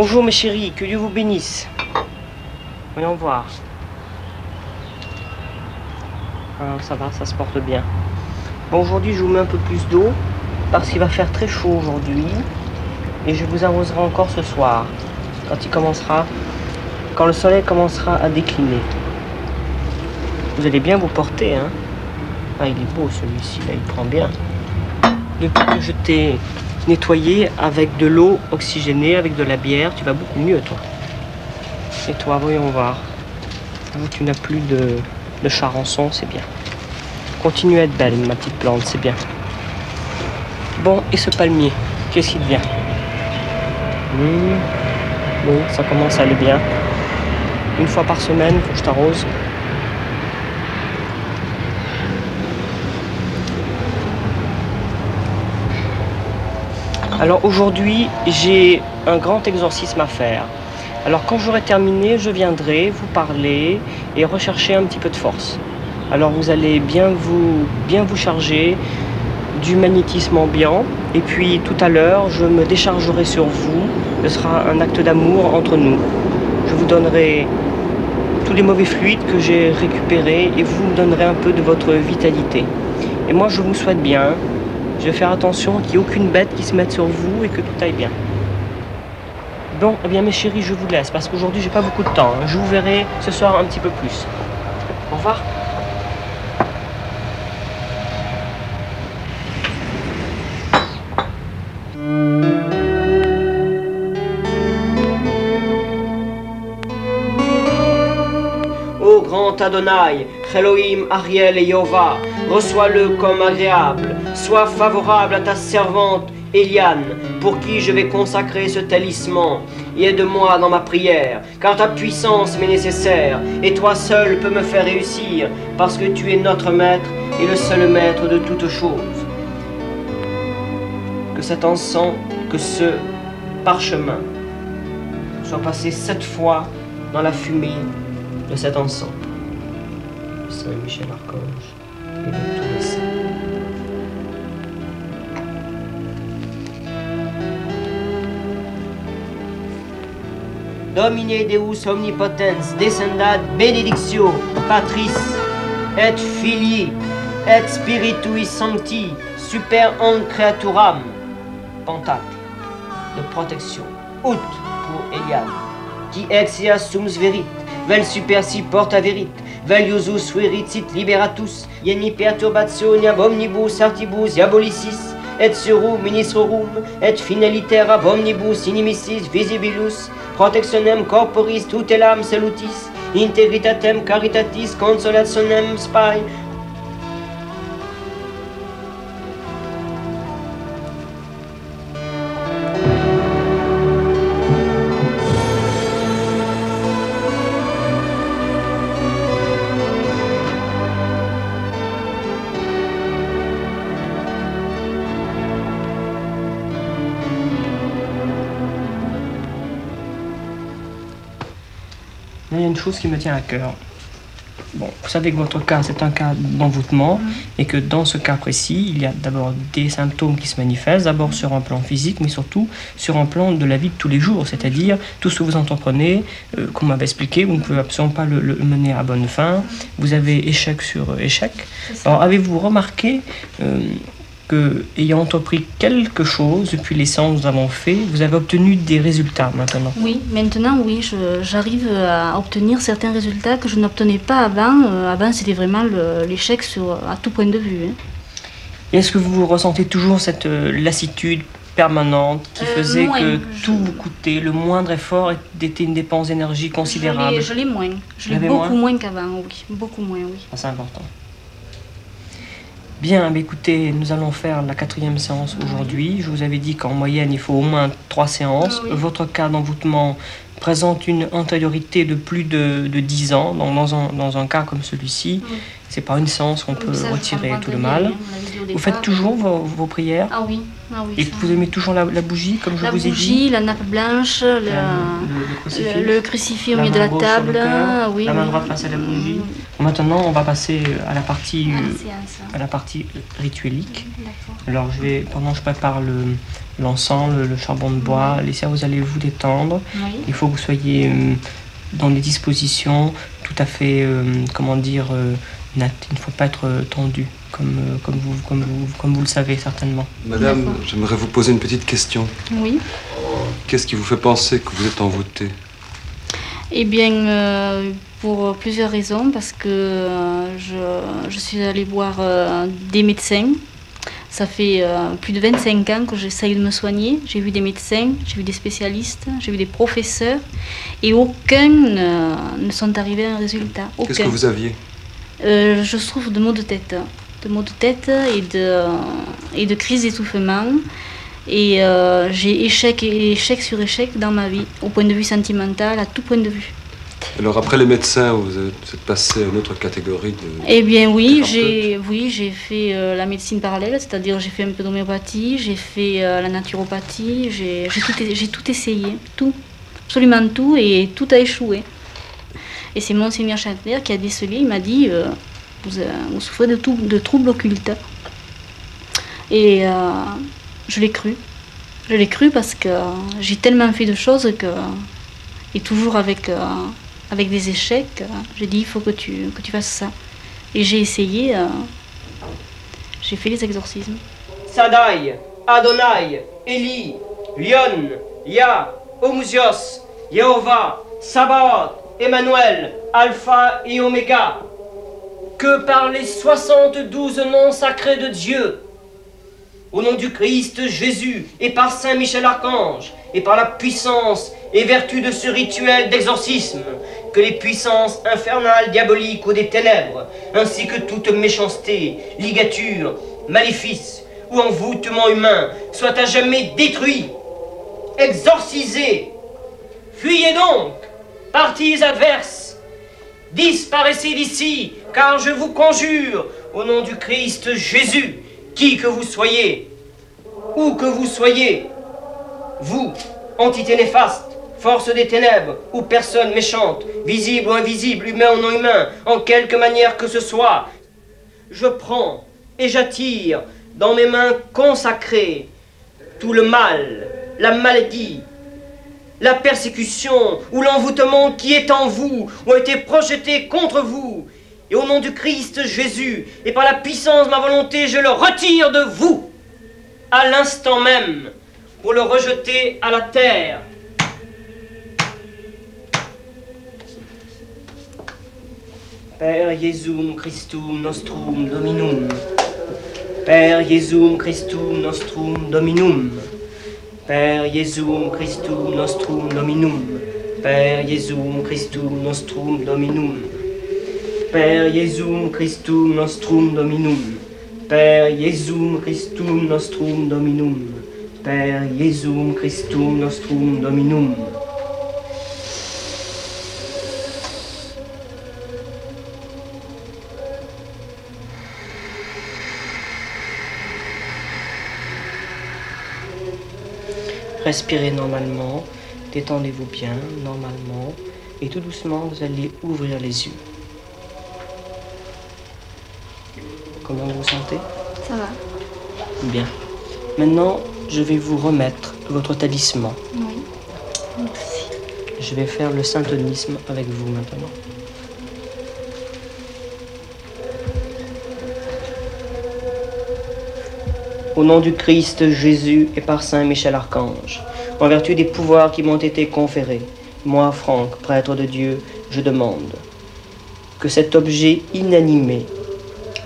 Bonjour mes chéris, que Dieu vous bénisse. Voyons voir. Alors, ça va, ça se porte bien. Bon, aujourd'hui je vous mets un peu plus d'eau parce qu'il va faire très chaud aujourd'hui et je vous arroserai encore ce soir quand le soleil commencera à décliner. Vous allez bien vous porter, hein. Ah, il est beau celui-ci, là, il prend bien. Depuis que je t'ai nettoyé avec de l'eau oxygénée, avec de la bière, tu vas beaucoup mieux, toi. Et toi, voyons voir. Tu n'as plus de charançon, c'est bien. Continue à être belle, ma petite plante, c'est bien. Bon, et ce palmier, qu'est-ce qu'il devient? Oui, ça commence à aller bien. Une fois par semaine, il faut que je t'arrose. Alors aujourd'hui, j'ai un grand exorcisme à faire. Alors quand j'aurai terminé, je viendrai vous parler et rechercher un petit peu de force. Alors vous allez bien vous charger du magnétisme ambiant. Et puis tout à l'heure, je me déchargerai sur vous. Ce sera un acte d'amour entre nous. Je vous donnerai tous les mauvais fluides que j'ai récupérés et vous me donnerez un peu de votre vitalité. Et moi, je vous souhaite bien. Je vais faire attention qu'il n'y ait aucune bête qui se mette sur vous et que tout aille bien. Bon, eh bien mes chéris, je vous laisse parce qu'aujourd'hui, j'ai pas beaucoup de temps. Je vous verrai ce soir un petit peu plus. Au revoir. Ô grand Adonai, Elohim, Ariel et Yehova, reçois-le comme agréable. Sois favorable à ta servante Eliane, pour qui je vais consacrer ce talisman, et aide-moi dans ma prière, car ta puissance m'est nécessaire, et toi seul peux me faire réussir, parce que tu es notre maître et le seul maître de toutes choses. Que cet encens, que ce parchemin soit passé 7 fois dans la fumée de cet encens. Saint Michel Archange et de tous les saints. Domine Deus omnipotens, descendat benedictio, Patris, et Filii, et Spiritui Sancti, super en creaturam. Pentacle de protection. Ut pour Eliane, qui exia sums verit, vel super si porta verit, vel iusus verit sit liberatus, ieni perturbationia omnibus artibus diabolicis, et surum ministrorum, et finaliter ab omnibus inimicis visibilus, protectionem corporis tutelam salutis, integritatem caritatis consolationem spy. Il y a une chose qui me tient à cœur. Bon, vous savez que votre cas, c'est un cas d'envoûtement et que dans ce cas précis, il y a d'abord des symptômes qui se manifestent, d'abord sur un plan physique, mais surtout sur un plan de la vie de tous les jours, c'est-à-dire tout ce que vous entreprenez, qu'on m'avait expliqué, vous ne pouvez absolument pas le mener à bonne fin, vous avez échec sur échec. Alors, avez-vous remarqué que, ayant entrepris quelque chose depuis les séances que nous avons fait, vous avez obtenu des résultats maintenant? Oui, maintenant, oui, j'arrive à obtenir certains résultats que je n'obtenais pas avant. Avant, c'était vraiment l'échec à tout point de vue. Hein. Est-ce que vous ressentez toujours cette lassitude permanente qui faisait que tout vous coûtait, le moindre effort était une dépense d'énergie considérable? Je l'ai moins. Je l'ai beaucoup moins qu'avant, oui. Beaucoup moins, oui. Ah, c'est important. Bien, écoutez, nous allons faire la 4e séance aujourd'hui. Je vous avais dit qu'en moyenne, il faut au moins 3 séances. Oui. Votre cas d'envoûtement présente une antériorité de plus de 10 ans. Donc dans un cas comme celui-ci, oui. C'est par une séance qu'on peut retirer tout le mal. Vous faites toujours vos prières? Ah oui. Ah oui, et vous aimez toujours la bougie, comme je vous ai dit? La bougie, la nappe blanche, le crucifix au milieu de la table. Oui, la main droite face à la bougie. Maintenant, on va passer à la partie rituelique. Alors, pendant que je prépare l'encens, le charbon de bois. Laissez, vous allez vous détendre. Oui. Il faut que vous soyez dans des dispositions tout à fait, nettes. Il ne faut pas être tendu, comme vous le savez certainement. Madame, j'aimerais vous poser une petite question. Oui. Qu'est-ce qui vous fait penser que vous êtes envoûtée? Eh bien, pour plusieurs raisons, parce que je suis allée voir des médecins. Ça fait plus de 25 ans que j'essaye de me soigner. J'ai vu des médecins, j'ai vu des spécialistes, j'ai vu des professeurs, et aucun ne sont arrivés à un résultat. Qu'est-ce que vous aviez? Je souffre de maux de tête. De maux de tête et de crises d'étouffement. Et j'ai échec sur échec dans ma vie, au point de vue sentimental, à tout point de vue. Alors après les médecins, vous êtes passé à une autre catégorie de... Eh bien oui, j'ai fait la médecine parallèle, c'est-à-dire j'ai fait un peu d'homéopathie, j'ai fait la naturopathie, j'ai tout essayé, tout, absolument tout, et tout a échoué. Et c'est Monseigneur Chantner qui a décelé, il m'a dit vous souffrez de troubles occultes. Et je l'ai cru. Je l'ai cru parce que j'ai tellement fait de choses que, et toujours avec des échecs, j'ai dit il faut que tu fasses ça. Et j'ai essayé, j'ai fait les exorcismes. Sadai, Adonai, Eli, Lion, Yah, Homusios, Jéhovah, Sabaoth, Emmanuel, Alpha et Oméga. Que par les 72 noms sacrés de Dieu, au nom du Christ Jésus, et par Saint Michel Archange, et par la puissance et vertu de ce rituel d'exorcisme, que les puissances infernales, diaboliques ou des ténèbres, ainsi que toute méchanceté, ligature, maléfice ou envoûtement humain, soient à jamais détruits, exorcisés. Fuyez donc, partis adverses, disparaissez d'ici, car je vous conjure, au nom du Christ Jésus, qui que vous soyez, où que vous soyez, vous, entité néfaste, force des ténèbres, ou personne méchante, visible ou invisible, humain ou non humain, en quelque manière que ce soit, je prends et j'attire dans mes mains consacrées tout le mal, la maladie, la persécution ou l'envoûtement qui est en vous ou a été projeté contre vous. Et au nom du Christ Jésus, et par la puissance de ma volonté, je le retire de vous, à l'instant même, pour le rejeter à la terre. Père Iesum Christum nostrum Dominum. Père Iesum Christum nostrum Dominum. Père Iesum Christum nostrum Dominum. Père Iesum Christum nostrum Dominum. Père Iesum Christum nostrum Dominum. Père Iesum Christum nostrum Dominum. Père Iesum Christum nostrum Dominum. Respirez normalement, détendez-vous bien, normalement, et tout doucement, vous allez ouvrir les yeux. Comment vous vous sentez? Ça va. Bien. Maintenant, je vais vous remettre votre talisman. Oui. Merci. Je vais faire le syntonisme avec vous maintenant. Au nom du Christ Jésus et par Saint Michel Archange, en vertu des pouvoirs qui m'ont été conférés, moi, Franck, prêtre de Dieu, je demande que cet objet inanimé,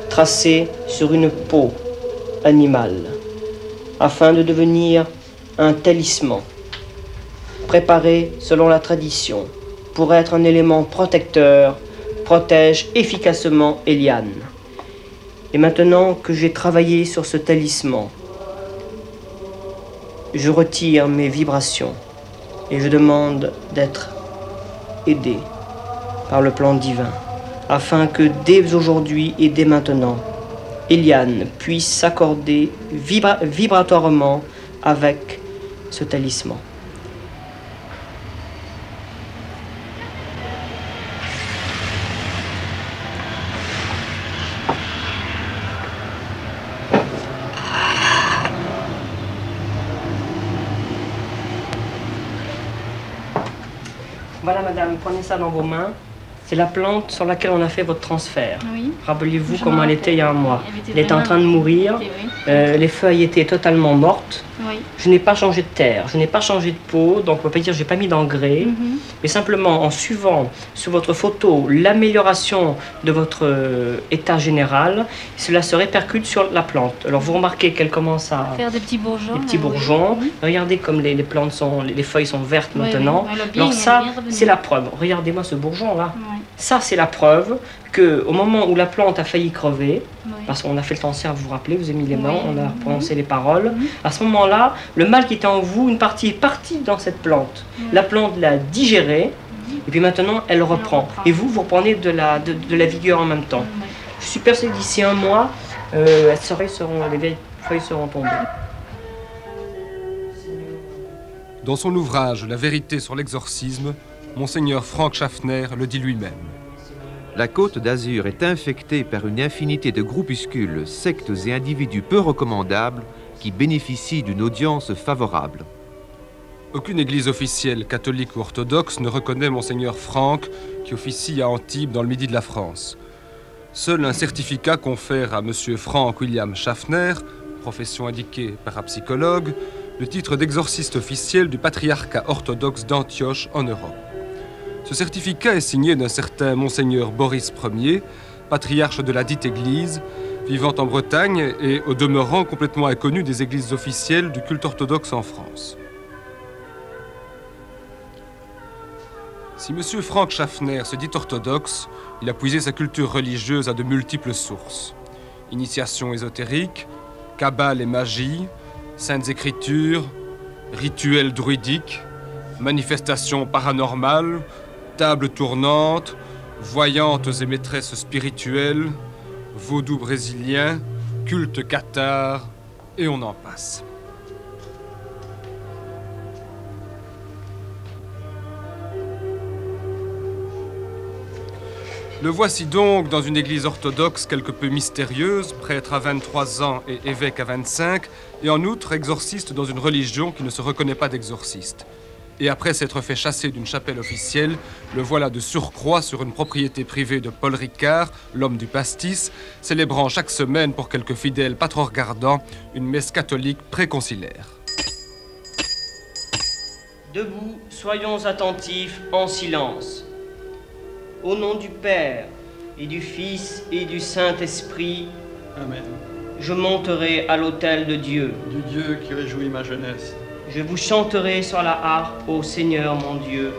tracé sur une peau animale, afin de devenir un talisman, préparé selon la tradition, pour être un élément protecteur, protège efficacement Eliane. Et maintenant que j'ai travaillé sur ce talisman, je retire mes vibrations et je demande d'être aidé par le plan divin, afin que dès aujourd'hui et dès maintenant, Eliane puisse s'accorder vibratoirement avec ce talisman. Voilà, madame, prenez ça dans vos mains. C'est la plante sur laquelle on a fait votre transfert. Oui. Rappelez-vous comment elle était il y a un mois. Elle était en vraiment train de mourir. oui. Les feuilles étaient totalement mortes. Oui. Je n'ai pas changé de terre, je n'ai pas changé de peau, donc on ne peut pas dire que je n'ai pas mis d'engrais. Mais simplement en suivant sur votre photo l'amélioration de votre état général, cela se répercute sur la plante. Alors vous remarquez qu'elle commence à faire des petits bourgeons. des petits bourgeons. Oui. Regardez comme les plantes sont, les feuilles sont vertes Oui, maintenant. oui. Elle a bien- Alors ça, elle est bien revenue. c'est la preuve. Regardez-moi ce bourgeon là. Oui. Ça, c'est la preuve qu'au moment où la plante a failli crever, Oui. parce qu'on a fait le transfert, vous vous rappelez, vous avez mis les mains, Oui. on a prononcé les paroles. Mhm. À ce moment-là, le mal qui était en vous, une partie est partie dans cette plante. Oui. La plante l'a digérée, et puis maintenant, elle reprend. reprend. Et vous, vous reprenez de la vigueur en même temps. Oui. Je suis persuadé que d'ici un mois, les vieilles feuilles seront tombées. Dans son ouvrage La vérité sur l'exorcisme, Monseigneur Franck Schaffner le dit lui-même. La Côte d'Azur est infectée par une infinité de groupuscules, sectes et individus peu recommandables qui bénéficient d'une audience favorable. Aucune église officielle, catholique ou orthodoxe, ne reconnaît Monseigneur Franck, qui officie à Antibes dans le midi de la France. Seul un certificat confère à M. Franck William Schaffner, profession indiquée parapsychologue, le titre d'exorciste officiel du patriarcat orthodoxe d'Antioche en Europe. Ce certificat est signé d'un certain Monseigneur Boris Ier, patriarche de la dite église, vivant en Bretagne et au demeurant complètement inconnu des églises officielles du culte orthodoxe en France. Si M. Franck Schaffner se dit orthodoxe, il a puisé sa culture religieuse à de multiples sources. Initiation ésotérique, cabale et magie, saintes écritures, rituels druidiques, manifestations paranormales, tables tournantes, voyantes et maîtresses spirituelles, vaudou brésilien, culte cathare, et on en passe. Le voici donc dans une église orthodoxe quelque peu mystérieuse, prêtre à 23 ans et évêque à 25, et en outre exorciste dans une religion qui ne se reconnaît pas d'exorciste. Et après s'être fait chasser d'une chapelle officielle, le voilà de surcroît sur une propriété privée de Paul Ricard, l'homme du pastis, célébrant chaque semaine pour quelques fidèles pas trop regardants une messe catholique préconcilaire. Debout, soyons attentifs en silence. Au nom du Père, et du Fils, et du Saint-Esprit, Amen. je monterai à l'autel de Dieu. Du Dieu qui réjouit ma jeunesse. Je vous chanterai sur la harpe, ô Seigneur mon Dieu.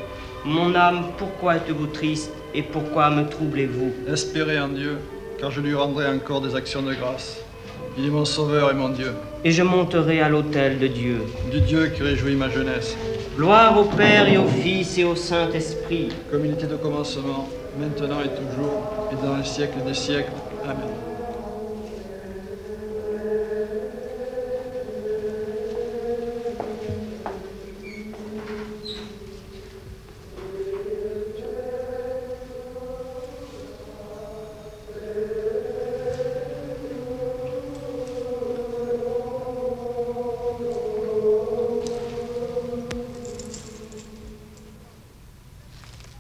Mon âme, pourquoi êtes-vous triste, et pourquoi me troublez-vous? Espérez en Dieu, car je lui rendrai encore des actions de grâce. Il est mon sauveur et mon Dieu. Et je monterai à l'autel de Dieu. Du Dieu qui réjouit ma jeunesse. Gloire au Père et au Fils et au Saint-Esprit. Comme il était au commencement, maintenant et toujours, et dans les siècles des siècles. Amen.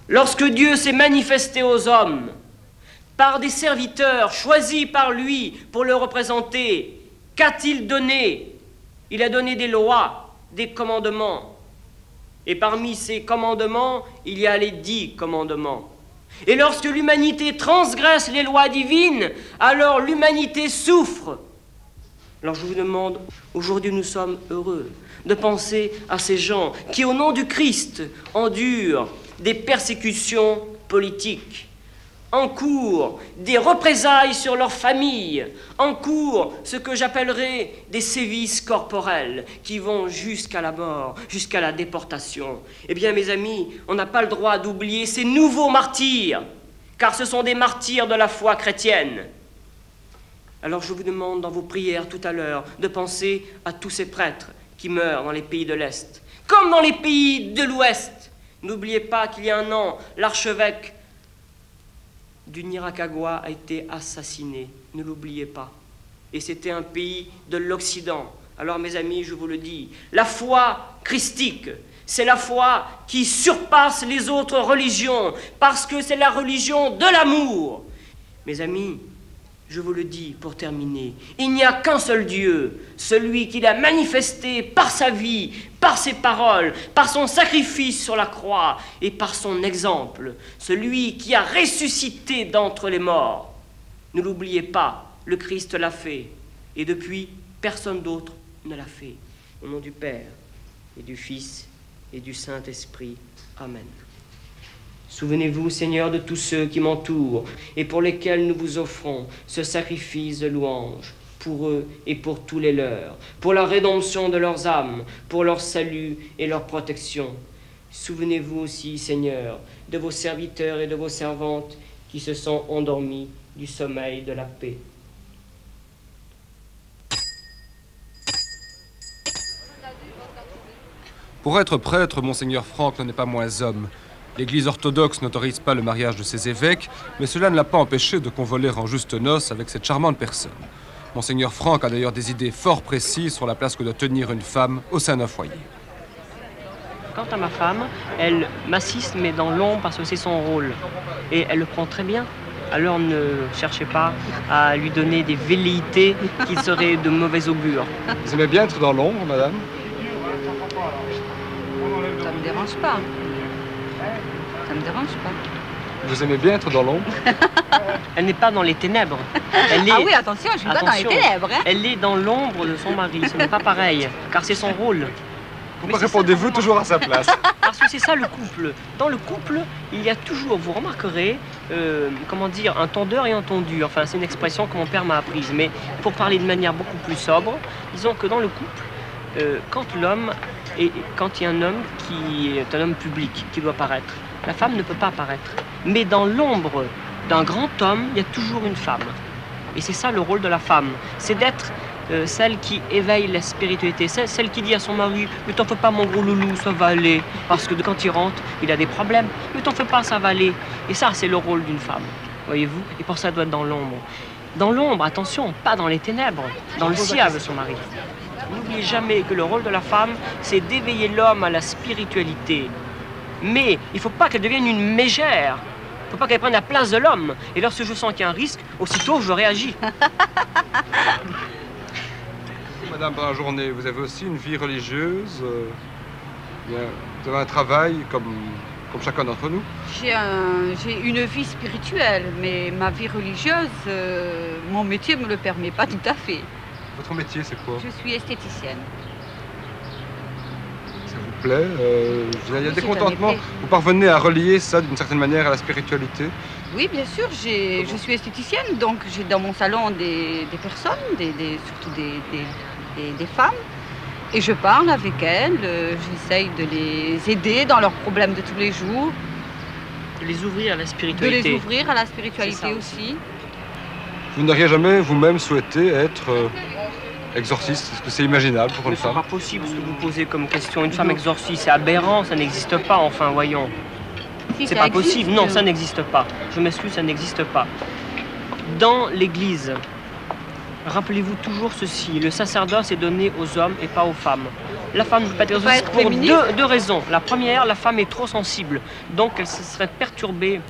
Lorsque Dieu s'est manifesté aux hommes par des serviteurs choisis par lui pour le représenter, qu'a-t-il donné? Il a donné des lois, des commandements. Et parmi ces commandements, il y a les 10 commandements. Et lorsque l'humanité transgresse les lois divines, alors l'humanité souffre. Alors je vous demande, aujourd'hui nous sommes heureux de penser à ces gens qui, au nom du Christ, endurent des persécutions politiques, encourent des représailles sur leur famille, encourent ce que j'appellerais des sévices corporels qui vont jusqu'à la mort, jusqu'à la déportation. Eh bien, mes amis, on n'a pas le droit d'oublier ces nouveaux martyrs, car ce sont des martyrs de la foi chrétienne. Alors je vous demande dans vos prières tout à l'heure de penser à tous ces prêtres qui meurent dans les pays de l'Est, comme dans les pays de l'Ouest. N'oubliez pas qu'il y a un an, l'archevêque du Nicaragua a été assassiné. Ne l'oubliez pas. Et c'était un pays de l'Occident. Alors, mes amis, je vous le dis, la foi christique, C'est la foi qui surpasse les autres religions, parce que c'est la religion de l'amour. Mes amis, je vous le dis pour terminer, il n'y a qu'un seul Dieu, celui qui l'a manifesté par sa vie, par ses paroles, par son sacrifice sur la croix et par son exemple, celui qui a ressuscité d'entre les morts. Ne l'oubliez pas, le Christ l'a fait, et depuis, personne d'autre ne l'a fait. Au nom du Père, et du Fils, et du Saint-Esprit. Amen. Souvenez-vous, Seigneur, de tous ceux qui m'entourent et pour lesquels nous vous offrons ce sacrifice de louange, pour eux et pour tous les leurs, pour la rédemption de leurs âmes, pour leur salut et leur protection. Souvenez-vous aussi, Seigneur, de vos serviteurs et de vos servantes qui se sont endormis du sommeil de la paix. Pour être prêtre, Monseigneur Franck n'en est pas moins homme. L'Église orthodoxe n'autorise pas le mariage de ses évêques, mais cela ne l'a pas empêché de convoler en juste noces avec cette charmante personne. Monseigneur Franck a d'ailleurs des idées fort précises sur la place que doit tenir une femme au sein d'un foyer. Quant à ma femme, elle m'assiste mais dans l'ombre parce que c'est son rôle. Et elle le prend très bien. Alors ne cherchez pas à lui donner des velléités qui seraient de mauvais augure. Vous aimez bien être dans l'ombre, madame? Ça me dérange pas. Ça me dérange pas. Vous aimez bien être dans l'ombre? Elle n'est pas dans les ténèbres. Elle est... Ah oui, attention, je suis pas dans les ténèbres. Hein. Elle est dans l'ombre de son mari. Ce n'est pas pareil, car c'est son rôle. Pourquoi répondez-vous toujours à sa place? Parce que c'est ça le couple. Dans le couple, il y a toujours, vous remarquerez, comment dire, un tondeur et un tondu. Enfin, c'est une expression que mon père m'a apprise. Mais pour parler de manière beaucoup plus sobre, disons que dans le couple, quand il y a un homme qui est un homme public, qui doit paraître, la femme ne peut pas apparaître. Mais dans l'ombre d'un grand homme, il y a toujours une femme. Et c'est ça le rôle de la femme. C'est d'être celle qui éveille la spiritualité, celle qui dit à son mari « Ne t'en fais pas mon gros loulou, ça va aller ». Parce que quand il rentre, il a des problèmes. « Ne t'en fais pas, ça va aller ». Et ça, c'est le rôle d'une femme, voyez-vous. Et pour ça, elle doit être dans l'ombre. Dans l'ombre, attention, pas dans les ténèbres, dans le sillage de son mari. N'oubliez jamais que le rôle de la femme, c'est d'éveiller l'homme à la spiritualité. Mais il ne faut pas qu'elle devienne une mégère. Il ne faut pas qu'elle prenne la place de l'homme. Et lorsque je sens qu'il y a un risque, aussitôt je réagis. Madame, dans la journée, vous avez aussi une vie religieuse? Vous avez un travail comme chacun d'entre nous? J'ai une vie spirituelle, mais ma vie religieuse, mon métier ne me le permet pas tout à fait. Votre métier, c'est quoi? Je suis esthéticienne. Ça vous plaît? Il y a des contentements. Vous parvenez à relier ça d'une certaine manière à la spiritualité? Oui, bien sûr. Je suis esthéticienne, donc j'ai dans mon salon des personnes, surtout des femmes. Et je parle avec elles, j'essaye de les aider dans leurs problèmes de tous les jours. De les ouvrir à la spiritualité. De les ouvrir à la spiritualité aussi. Vous n'auriez jamais vous-même souhaité être exorciste? Est-ce que c'est imaginable pour une femme? C'est pas possible ce que vous posez comme question. Une femme exorciste, c'est aberrant, ça n'existe pas, enfin, voyons. Si, c'est pas possible. Non, ça n'existe pas. Je m'excuse, ça n'existe pas. Dans l'Église, rappelez-vous toujours ceci, le sacerdoce est donné aux hommes et pas aux femmes. La femme ne peut pas être exorciste pour deux raisons. La première, la femme est trop sensible, donc elle serait perturbée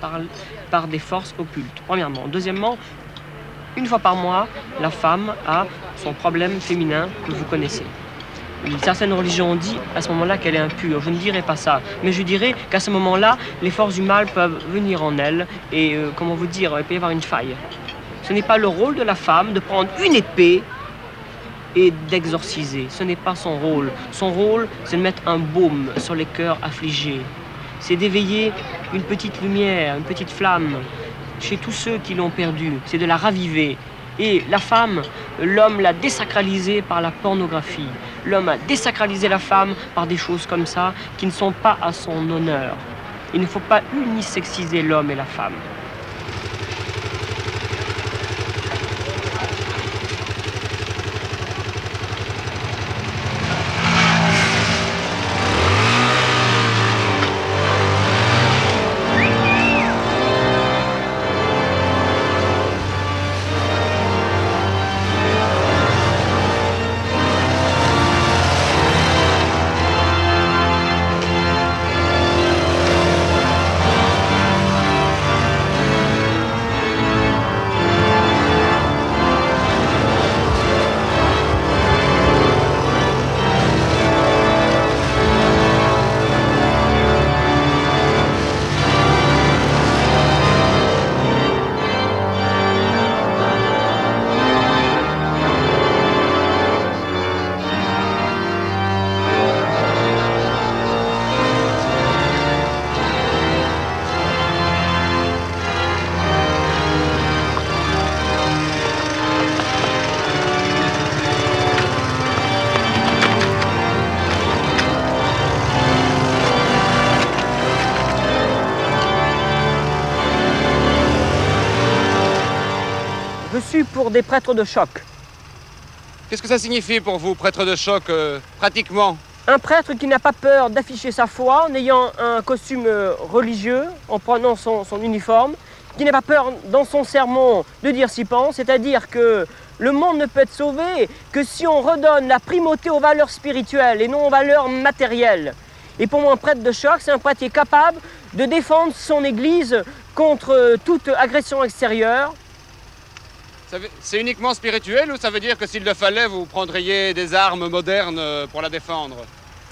par des forces occultes, premièrement. Deuxièmement, une fois par mois, la femme a son problème féminin que vous connaissez. Certaines religions ont dit à ce moment-là qu'elle est impure. Je ne dirais pas ça, mais je dirais qu'à ce moment-là, les forces du mal peuvent venir en elle et, comment vous dire, il peut y avoir une faille. Ce n'est pas le rôle de la femme de prendre une épée et d'exorciser. Ce n'est pas son rôle. Son rôle, c'est de mettre un baume sur les cœurs affligés. C'est d'éveiller une petite lumière, une petite flamme chez tous ceux qui l'ont perdue. C'est de la raviver. Et la femme, l'homme l'a désacralisée par la pornographie. L'homme a désacralisé la femme par des choses comme ça qui ne sont pas à son honneur. Il ne faut pas unisexiser l'homme et la femme. Je suis pour des prêtres de choc. Qu'est-ce que ça signifie pour vous, prêtre de choc, pratiquement? Un prêtre qui n'a pas peur d'afficher sa foi en ayant un costume religieux, en prenant son uniforme, qui n'a pas peur dans son sermon de dire s'y pense, c'est-à-dire que le monde ne peut être sauvé que si on redonne la primauté aux valeurs spirituelles et non aux valeurs matérielles. Et pour moi, un prêtre de choc, c'est un prêtre qui est capable de défendre son Église contre toute agression extérieure. C'est uniquement spirituel ou ça veut dire que s'il le fallait, vous prendriez des armes modernes pour la défendre?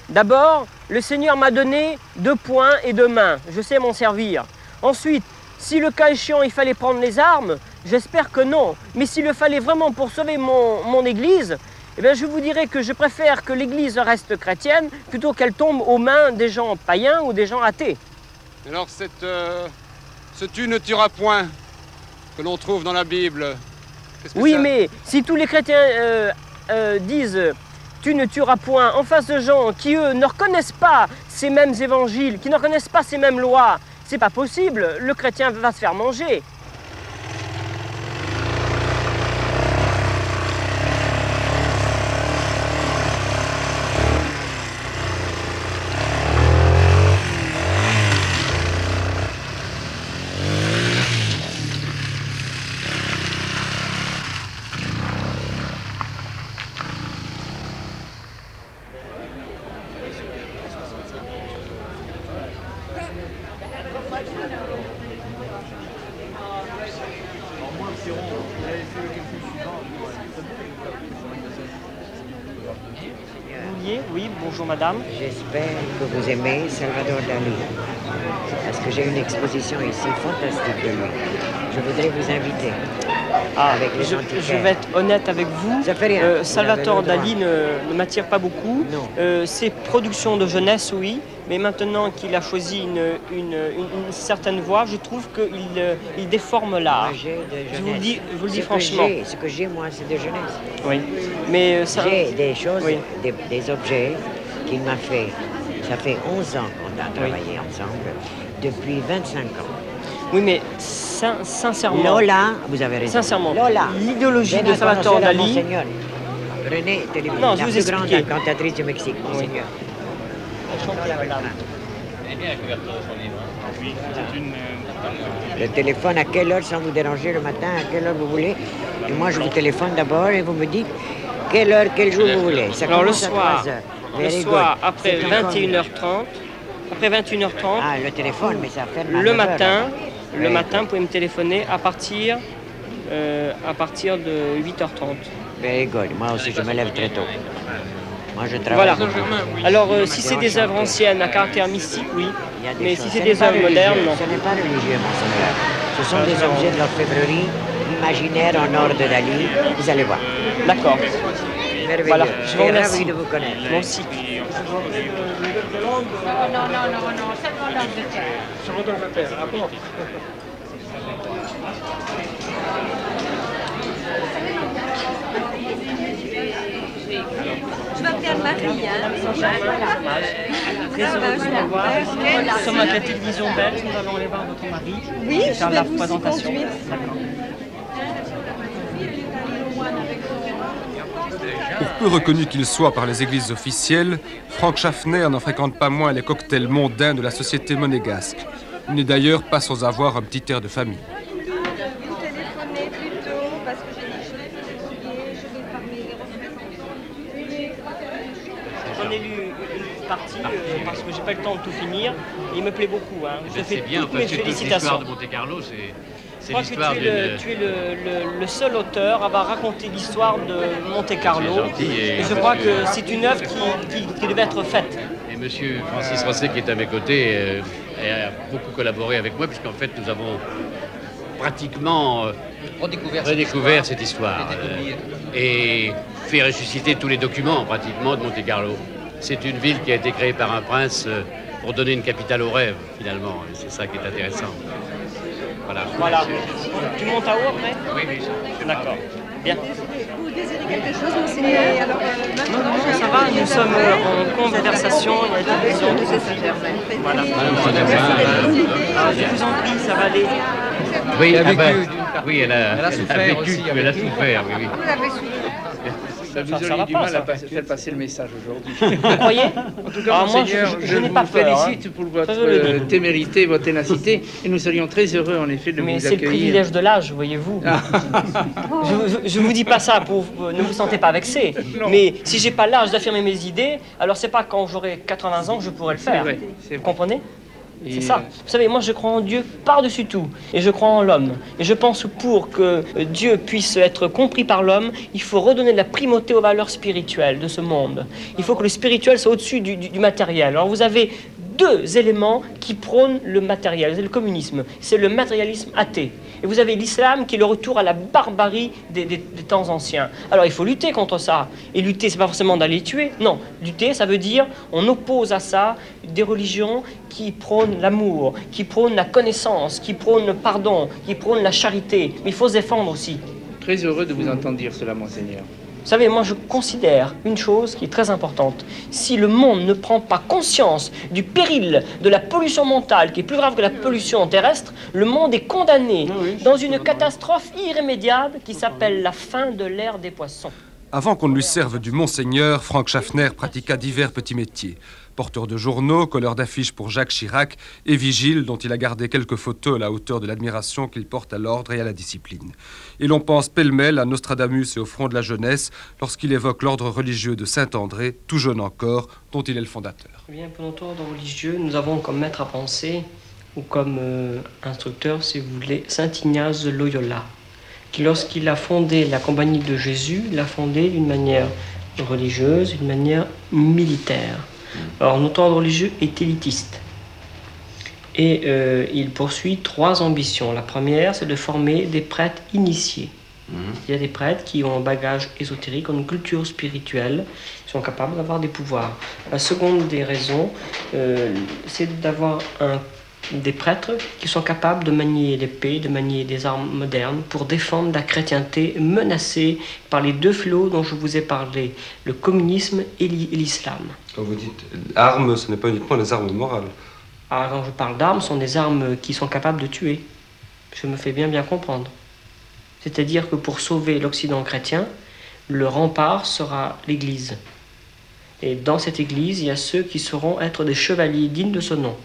D'abord, le Seigneur m'a donné 2 poings et 2 mains. Je sais m'en servir. Ensuite, si le cas échéant, il fallait prendre les armes, j'espère que non. Mais s'il le fallait vraiment pour sauver mon Église, eh bien, je vous dirais que je préfère que l'Église reste chrétienne plutôt qu'elle tombe aux mains des gens païens ou des gens athées. Alors, ce tu ne tueras point que l'on trouve dans la Bible, oui, mais si tous les chrétiens disent « tu ne tueras point » en face de gens qui, eux, ne reconnaissent pas ces mêmes évangiles, qui ne reconnaissent pas ces mêmes lois, c'est pas possible, le chrétien va se faire manger. Oui, bonjour madame. J'espère que vous aimez Salvador Dali, parce que j'ai une exposition ici fantastique de lui. Je voudrais vous inviter. Avec les je vais être honnête avec vous. Ça fait rien. Salvador Dali ne m'attire pas beaucoup. Ses productions de jeunesse, oui, mais maintenant qu'il a choisi une certaine voie, je trouve qu'il déforme l'art. Je vous le dis franchement. Ce que j'ai, moi, c'est de jeunesse. Oui, mais j'ai des choses, oui. des objets qu'il m'a fait. Ça fait 11 ans qu'on a travaillé ensemble, depuis 25 ans. Oui, mais sincèrement... Lola, vous avez raison. Sincèrement, Lola, l'idéologie de Salvador Dali... René, non, je la vous plus grande expliquer. cantatrice du Mexique, monseigneur. Le téléphone, à quelle heure, sans vous déranger le matin, à quelle heure vous voulez. Et moi, je vous téléphone d'abord et vous me dites quelle heure, quel jour vous voulez. Ça alors, commence à 3 heures. Le soir, après 21h30. Après 21h30. Ah, le téléphone, mais ça ferme à le 9 matin. heures, Le matin, vous pouvez me téléphoner à partir de 8h30. Very good. Moi aussi, je me lève très tôt. Moi, je travaille. Voilà. Alors, si c'est des œuvres anciennes à caractère mystique, oui. Mais si c'est des œuvres modernes, non. Ce n'est pas religieux, monseigneur. Ce sont des objets de l'orfèvrerie, imaginaire en or de Dali. Vous allez voir. D'accord. Merveilleux. Voilà. Je vous remercie. Ravi de vous connaître. Moi aussi. Non, seulement l'Angleterre. Seulement d'Angleterre, ah bon? Je m'appelle Marie, Désolé de vous revoir. Nous sommes à la télévision belge, nous allons aller voir votre mari. Oui, faire je la vais vous y présentation. conduire. Pour peu reconnu qu'il soit par les églises officielles, Frank Schaffner n'en fréquente pas moins les cocktails mondains de la société monégasque. Il n'est d'ailleurs pas sans avoir un petit air de famille. Vous téléphonez plutôt parce que j'ai des choses publiées, je vais parler des représentants. J'en ai lu une partie parce que j'ai pas le temps de tout finir. Et il me plaît beaucoup. Hein. Je fais bien, toutes mes parce que félicitations. l'histoire de Monte-Carlo, c'est je crois que tu es le seul auteur à avoir raconté l'histoire de Monte-Carlo. Et je crois que c'est une œuvre qui devait être faite. Et M. Francis Rosset, qui est à mes côtés, a beaucoup collaboré avec moi, puisqu'en fait, nous avons pratiquement redécouvert cette histoire et fait ressusciter tous les documents, pratiquement, de Monte-Carlo. C'est une ville qui a été créée par un prince pour donner une capitale au rêve, finalement. Et c'est ça qui est intéressant. Voilà. Tu montes à haut après? Oui. D'accord. Bien. Vous désirez quelque chose, monseigneur? Alors, non, ça va, nous sommes en conversation, il y a des télévision, tout ça. Voilà. Je vous en prie, ça va aller. Oui, Oui, elle a souffert vécu, aussi. elle a souffert, oui, oui. Vous avez souffert. Vous Ça auriez va du pas, mal ça. à faire passer le message aujourd'hui. Vous croyez? En tout cas, Ah, moi, monseigneur, je je n'ai vous pas peur, félicite pour votre Ça, je le dis. témérité, votre ténacité, et nous serions très heureux, en effet, de Mais vous c'est le accueillir. privilège de l'âge, voyez-vous. Je vous dis pas ça pour... Ne vous sentez pas vexé. Non. Mais si j'ai pas l'âge d'affirmer mes idées, alors c'est pas quand j'aurai 80 ans que je pourrai le faire. vrai, c'est Vous vrai. comprenez? Et, C'est ça. Vous savez, moi je crois en Dieu par-dessus tout. Et je crois en l'homme. Et je pense que pour que Dieu puisse être compris par l'homme, il faut redonner de la primauté aux valeurs spirituelles de ce monde. Il faut que le spirituel soit au-dessus du matériel. Alors vous avez deux éléments qui prônent le matériel. C'est le communisme, c'est le matérialisme athée. Et vous avez l'islam qui est le retour à la barbarie des temps anciens. Alors il faut lutter contre ça. Et lutter, c'est pas forcément d'aller tuer. Non, lutter, ça veut dire on oppose à ça des religions qui prônent l'amour, qui prônent la connaissance, qui prônent le pardon, qui prônent la charité. Mais il faut se défendre aussi. Très heureux de vous entendre dire cela, monseigneur. Vous savez, moi je considère une chose qui est très importante. Si le monde ne prend pas conscience du péril de la pollution mentale, qui est plus grave que la pollution terrestre, le monde est condamné dans une catastrophe irrémédiable qui s'appelle la fin de l'ère des poissons. Avant qu'on ne lui serve du Monseigneur, Franck Schaffner pratiqua divers petits métiers. Porteur de journaux, colleur d'affiches pour Jacques Chirac et vigile dont il a gardé quelques photos à la hauteur de l'admiration qu'il porte à l'ordre et à la discipline. Et l'on pense pêle-mêle à Nostradamus et au front de la jeunesse lorsqu'il évoque l'ordre religieux de Saint-André, tout jeune encore, dont il est le fondateur. Eh bien, pour notre ordre religieux, nous avons comme maître à penser, ou comme instructeur, si vous voulez, Saint Ignace de Loyola, qui lorsqu'il a fondé la Compagnie de Jésus, l'a fondée d'une manière religieuse, d'une manière militaire. Alors, notre ordre religieux est élitiste. Et il poursuit trois ambitions. La première, c'est de former des prêtres initiés. Il y a des prêtres qui ont un bagage ésotérique, ont une culture spirituelle, qui sont capables d'avoir des pouvoirs. La seconde des raisons, c'est d'avoir des prêtres qui sont capables de manier l'épée, de manier des armes modernes pour défendre la chrétienté menacée par les deux fléaux dont je vous ai parlé, le communisme et l'islam. Quand vous dites armes, ce n'est pas uniquement les armes morales. Alors, quand je parle d'armes, ce sont des armes qui sont capables de tuer. Je me fais bien comprendre. C'est-à-dire que pour sauver l'Occident chrétien, le rempart sera l'Église. Et dans cette Église, il y a ceux qui sauront être des chevaliers dignes de ce nom.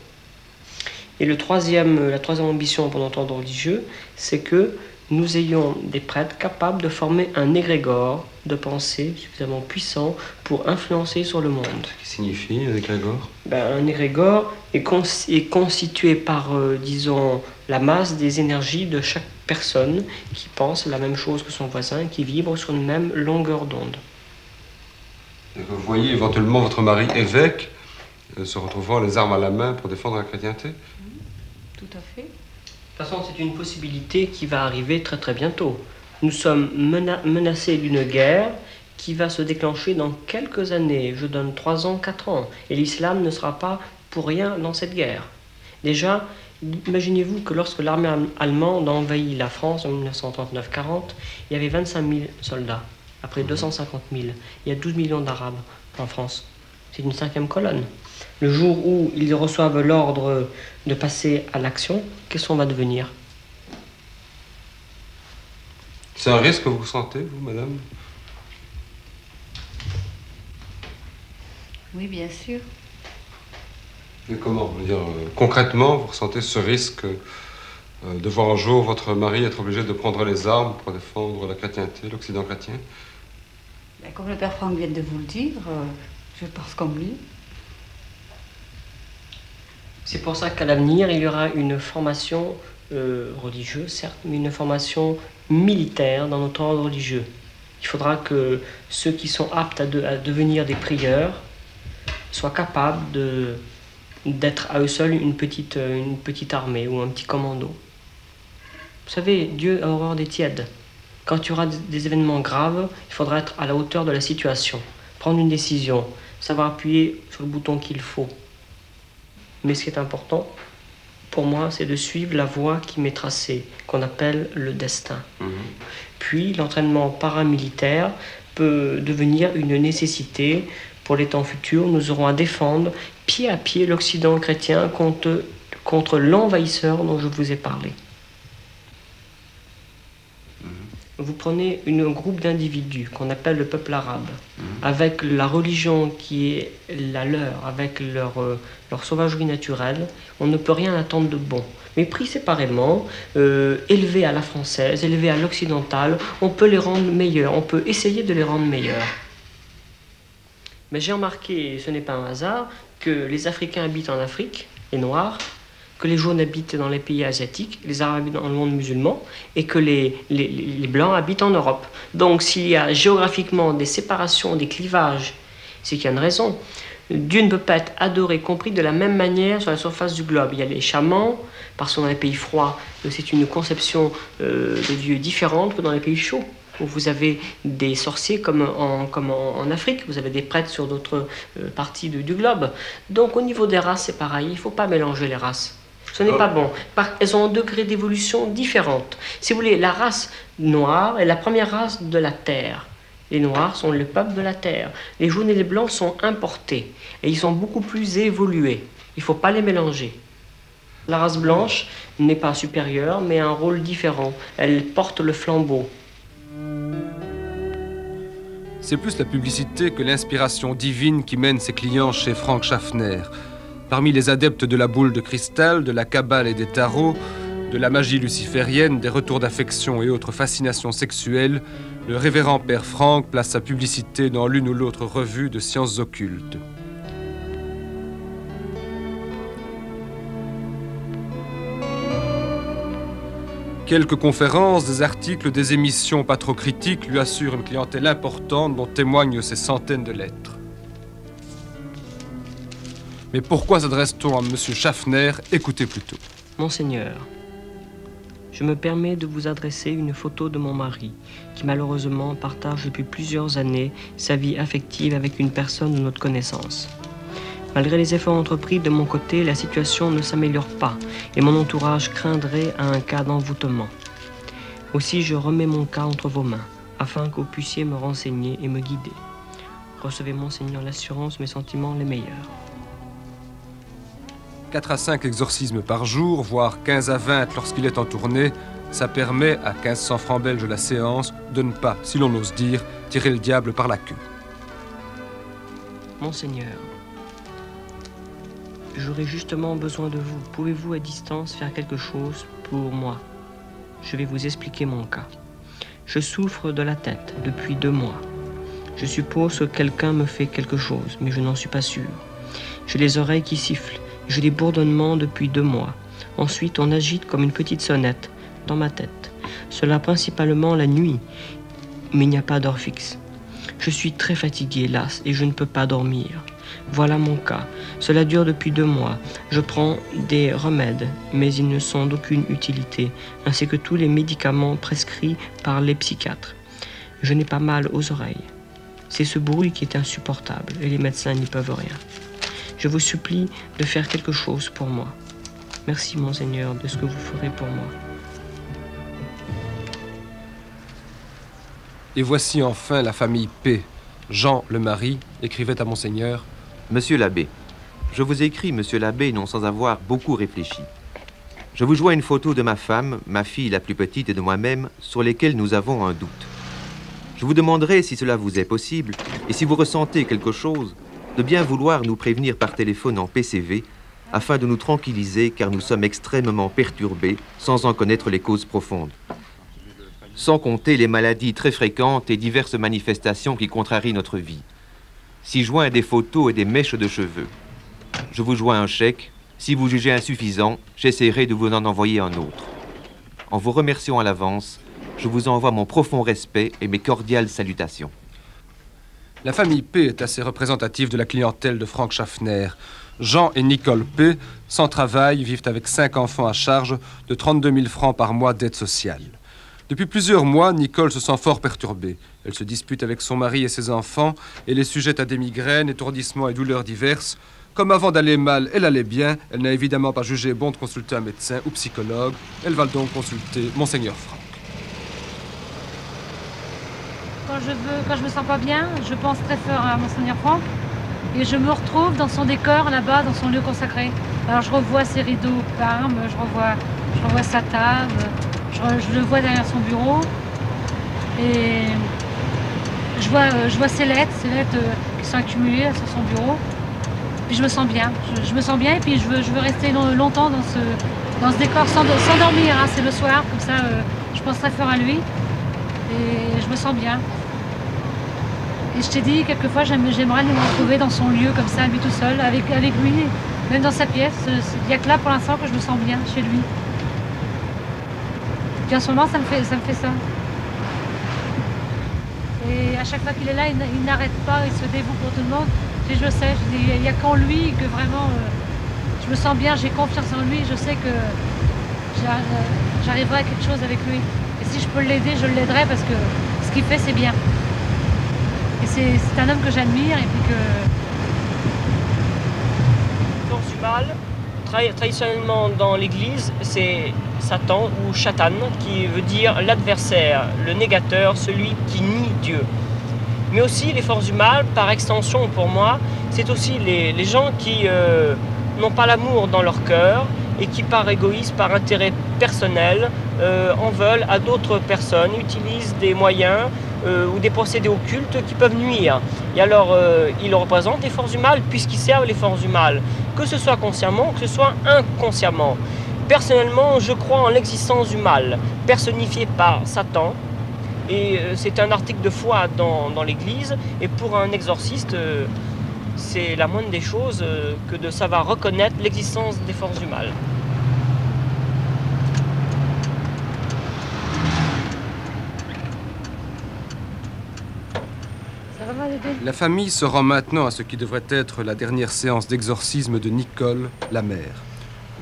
Et la troisième ambition pour notre ordre religieux, c'est que nous ayons des prêtres capables de former un égrégore de pensée suffisamment puissant pour influencer sur le monde. Qu'est-ce qui signifie un égrégore? Un égrégore est constitué par, disons, la masse des énergies de chaque personne qui pense la même chose que son voisin, qui vibre sur une même longueur d'onde. Vous voyez éventuellement votre mari évêque se retrouvant les armes à la main pour défendre la chrétienté? Tout à fait. De toute façon, c'est une possibilité qui va arriver très très bientôt. Nous sommes menacés d'une guerre qui va se déclencher dans quelques années. Je donne 3 ans, 4 ans. Et l'islam ne sera pas pour rien dans cette guerre. Déjà, imaginez-vous que lorsque l'armée allemande a envahi la France en 1939-40, il y avait 25 000 soldats. Après 250 000. Il y a 12 millions d'Arabes en France. C'est une 5e colonne. Le jour où ils reçoivent l'ordre de passer à l'action, qu'est-ce qu'on va devenir? C'est un risque que vous sentez, vous, madame? Oui, bien sûr. Et comment? Je veux dire, concrètement, vous ressentez ce risque de voir un jour votre mari être obligé de prendre les armes pour défendre la chrétienté, l'Occident chrétien? Comme le père Franck vient de vous le dire, je pense comme lui. C'est pour ça qu'à l'avenir, il y aura une formation religieuse, certes, mais une formation militaire dans notre ordre religieux. Il faudra que ceux qui sont aptes à devenir des prieurs soient capables d'être à eux seuls une petite armée ou un petit commando. Vous savez, Dieu a horreur des tièdes. Quand il y aura des événements graves, il faudra être à la hauteur de la situation, prendre une décision, savoir appuyer sur le bouton qu'il faut. Mais ce qui est important, pour moi, c'est de suivre la voie qui m'est tracée, qu'on appelle le destin. Puis, l'entraînement paramilitaire peut devenir une nécessité. Pour les temps futurs, nous aurons à défendre pied à pied l'Occident chrétien contre l'envahisseur dont je vous ai parlé. vous prenez un groupe d'individus qu'on appelle le peuple arabe, avec la religion qui est la leur, avec leur sauvagerie naturelle, on ne peut rien attendre de bon. Mais pris séparément, élevés à la française, élevés à l'occidentale, on peut les rendre meilleurs, on peut essayer de les rendre meilleurs. Mais j'ai remarqué, et ce n'est pas un hasard, que les Africains habitent en Afrique, les Noirs, que les jaunes habitent dans les pays asiatiques, les arabes habitent dans le monde musulman, et que les blancs habitent en Europe. Donc s'il y a géographiquement des séparations, des clivages, c'est qu'il y a une raison. Dieu ne peut pas être adoré, compris de la même manière sur la surface du globe. Il y a les chamans, parce que dans les pays froids, c'est une conception de Dieu différente que dans les pays chauds, où vous avez des sorciers comme en Afrique, vous avez des prêtres sur d'autres parties du globe. Donc au niveau des races, c'est pareil, il ne faut pas mélanger les races. Ce n'est pas bon. Elles ont un degré d'évolution différente. Si vous voulez, la race noire est la première race de la Terre. Les Noirs sont le peuple de la Terre. Les jaunes et les blancs sont importés. Et ils sont beaucoup plus évolués. Il ne faut pas les mélanger. La race blanche n'est pas supérieure, mais a un rôle différent. Elle porte le flambeau. C'est plus la publicité que l'inspiration divine qui mène ses clients chez Frank Schaffner. Parmi les adeptes de la boule de cristal, de la cabale et des tarots, de la magie luciférienne, des retours d'affection et autres fascinations sexuelles, le révérend père Frank place sa publicité dans l'une ou l'autre revue de sciences occultes. Quelques conférences, des articles, des émissions pas trop critiques lui assurent une clientèle importante dont témoignent ces centaines de lettres. Mais pourquoi s'adresse-t-on à M. Schaffner? Écoutez plutôt. Monseigneur, je me permets de vous adresser une photo de mon mari, qui malheureusement partage depuis plusieurs années sa vie affective avec une personne de notre connaissance. Malgré les efforts entrepris de mon côté, la situation ne s'améliore pas et mon entourage craindrait à un cas d'envoûtement. Aussi, je remets mon cas entre vos mains, afin que vous puissiez me renseigner et me guider. Recevez, Monseigneur, l'assurance, mes sentiments les meilleurs. 4 à 5 exorcismes par jour, voire 15 à 20 lorsqu'il est en tournée, ça permet, à 1500 francs belges la séance, de ne pas, si l'on ose dire, tirer le diable par la queue. Monseigneur, j'aurais justement besoin de vous. Pouvez-vous à distance faire quelque chose pour moi? Je vais vous expliquer mon cas. Je souffre de la tête depuis 2 mois. Je suppose que quelqu'un me fait quelque chose, mais je n'en suis pas sûr. J'ai les oreilles qui sifflent. J'ai des bourdonnements depuis 2 mois. Ensuite, on agite comme une petite sonnette dans ma tête. Cela principalement la nuit, mais il n'y a pas d'heure fixe. Je suis très fatigué, hélas, et je ne peux pas dormir. Voilà mon cas. Cela dure depuis 2 mois. Je prends des remèdes, mais ils ne sont d'aucune utilité, ainsi que tous les médicaments prescrits par les psychiatres. Je n'ai pas mal aux oreilles. C'est ce bruit qui est insupportable, et les médecins n'y peuvent rien. Je vous supplie de faire quelque chose pour moi. Merci, Monseigneur, de ce que vous ferez pour moi. Et voici enfin la famille P. Jean, le mari, écrivait à Monseigneur: Monsieur l'abbé, je vous écris, monsieur l'abbé, non sans avoir beaucoup réfléchi. Je vous joins une photo de ma femme, ma fille la plus petite et de moi-même, sur lesquelles nous avons un doute. Je vous demanderai, si cela vous est possible, et si vous ressentez quelque chose, de bien vouloir nous prévenir par téléphone en PCV, afin de nous tranquilliser, car nous sommes extrêmement perturbés, sans en connaître les causes profondes. Sans compter les maladies très fréquentes et diverses manifestations qui contrarient notre vie. Si joint des photos et des mèches de cheveux. Je vous joins un chèque. Si vous jugez insuffisant, j'essaierai de vous en envoyer un autre. En vous remerciant à l'avance, je vous envoie mon profond respect et mes cordiales salutations. La famille P est assez représentative de la clientèle de Frank Schaffner. Jean et Nicole P, sans travail, vivent avec 5 enfants à charge de 32 000 francs par mois d'aide sociale. Depuis plusieurs mois, Nicole se sent fort perturbée. Elle se dispute avec son mari et ses enfants et les sujette à des migraines, étourdissements et douleurs diverses. Comme avant d'aller mal, elle allait bien, elle n'a évidemment pas jugé bon de consulter un médecin ou psychologue. Elle va donc consulter Monseigneur Frank. Quand je me sens pas bien, je pense très fort à Monseigneur Frank et je me retrouve dans son décor là-bas, dans son lieu consacré. Alors je revois ses rideaux parmes, je revois sa table, je le vois derrière son bureau Et je vois ces lettres qui sont accumulées là, sur son bureau. Puis je me sens bien. Je me sens bien et puis je veux rester longtemps dans ce décor sans dormir. Hein. C'est le soir, comme ça je pense très fort à lui. Et je me sens bien. Et je t'ai dit, quelquefois, j'aimerais nous retrouver dans son lieu, comme ça, lui tout seul, avec lui, même dans sa pièce. Il n'y a que là, pour l'instant, que je me sens bien, chez lui. Puis en ce moment, ça me fait ça. Et à chaque fois qu'il est là, il n'arrête pas, il se dévoue pour tout le monde. Et je le sais, il n'y a qu'en lui que vraiment, je me sens bien, j'ai confiance en lui, je sais que j'arriverai à quelque chose avec lui. Et si je peux l'aider, je l'aiderai parce que ce qu'il fait, c'est bien. Et c'est un homme que j'admire et puis que... Force du mal, traditionnellement dans l'Église, c'est Satan ou Shatan, qui veut dire l'adversaire, le négateur, celui qui nie Dieu. Mais aussi les forces du mal, par extension pour moi, c'est aussi les gens qui n'ont pas l'amour dans leur cœur et qui par égoïsme, par intérêt personnel, en veulent à d'autres personnes, utilisent des moyens ou des procédés occultes qui peuvent nuire. Et alors, ils représentent les forces du mal puisqu'ils servent les forces du mal, que ce soit consciemment, que ce soit inconsciemment. Personnellement, je crois en l'existence du mal, personnifié par Satan. Et c'est un article de foi dans l'Église. Et pour un exorciste, c'est la moindre des choses que de savoir reconnaître l'existence des forces du mal. La famille se rend maintenant à ce qui devrait être la dernière séance d'exorcisme de Nicole, la mère.